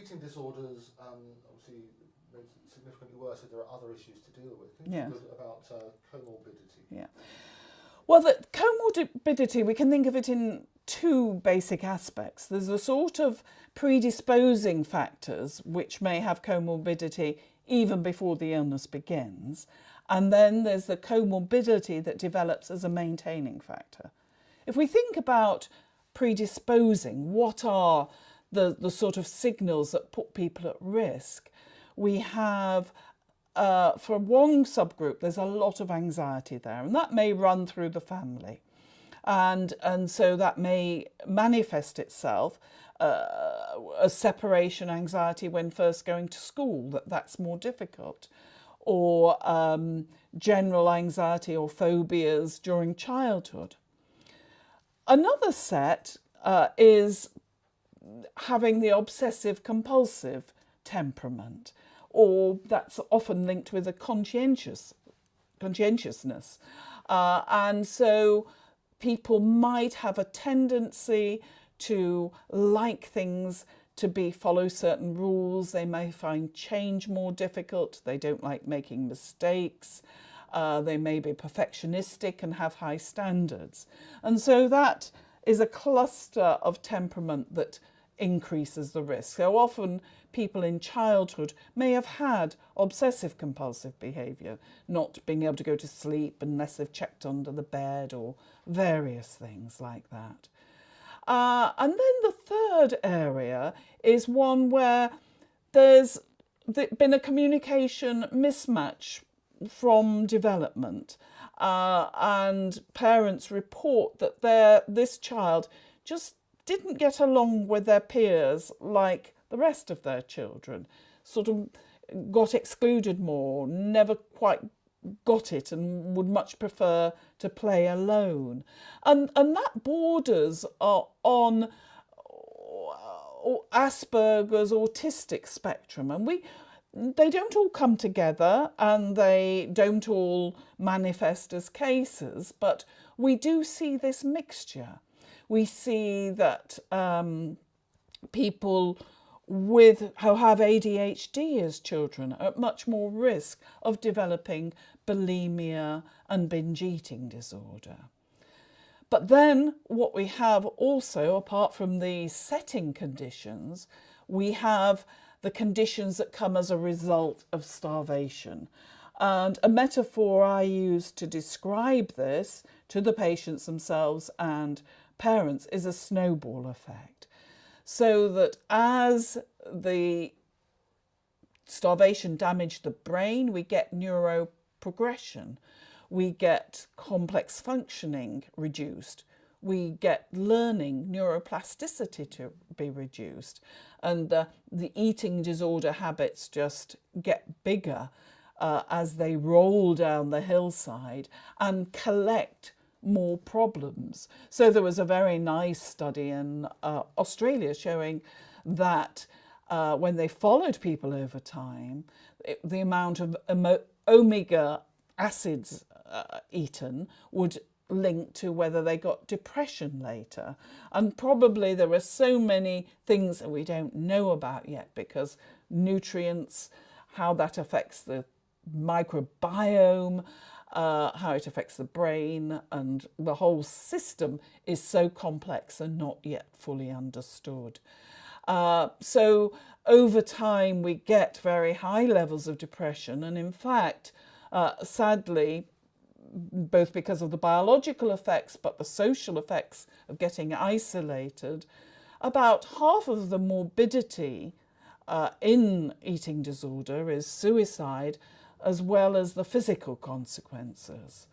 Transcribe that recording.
eating disorders, obviously makes it significantly worse if there are other issues to deal with. Can you Yeah. talk about comorbidity? Yeah. Well, the comorbidity, we can think of it in two basic aspects. There's a sort of predisposing factors which may have comorbidity even before the illness begins. And then there's the comorbidity that develops as a maintaining factor. If we think about predisposing, what are the sort of signals that put people at risk? We have, for one subgroup, there's a lot of anxiety there, and that may run through the family. And so that may manifest itself as separation anxiety when first going to school, that's more difficult, or general anxiety or phobias during childhood. Another set is having the obsessive compulsive temperament, or that's often linked with a conscientiousness. And so people might have a tendency to like things to follow certain rules. They may find change more difficult. They don't like making mistakes. They may be perfectionistic and have high standards. And so that is a cluster of temperament that increases the risk. So often people in childhood may have had obsessive compulsive behaviour, not being able to go to sleep unless they've checked under the bed or various things like that. And then the third area is one where there's been a communication mismatch from development, and parents report that this child just didn't get along with their peers like the rest of their children, sort of got excluded more, never quite got it, and would much prefer to play alone. And that borders on Asperger's autistic spectrum. And they don't all come together and they don't all manifest as cases, but we do see this mixture. We see that people who have ADHD as children are at much more risk of developing bulimia and binge eating disorder. But then what we have also, apart from the setting conditions, we have the conditions that come as a result of starvation. And a metaphor I use to describe this to the patients themselves and parents is a snowball effect. So that as the starvation damaged the brain, we get neuroprogression, we get complex functioning reduced, we get learning, neuroplasticity to be reduced, and the eating disorder habits just get bigger as they roll down the hillside and collect more problems. So there was a very nice study in Australia showing that when they followed people over time, the amount of omega acids eaten would link to whether they got depression later. And probably there are so many things that we don't know about yet, because nutrients, how that affects the microbiome, how it affects the brain, and the whole system is so complex and not yet fully understood. So over time we get very high levels of depression, and in fact, sadly, both because of the biological effects but the social effects of getting isolated, about half of the morbidity in eating disorder is suicide, as well as the physical consequences.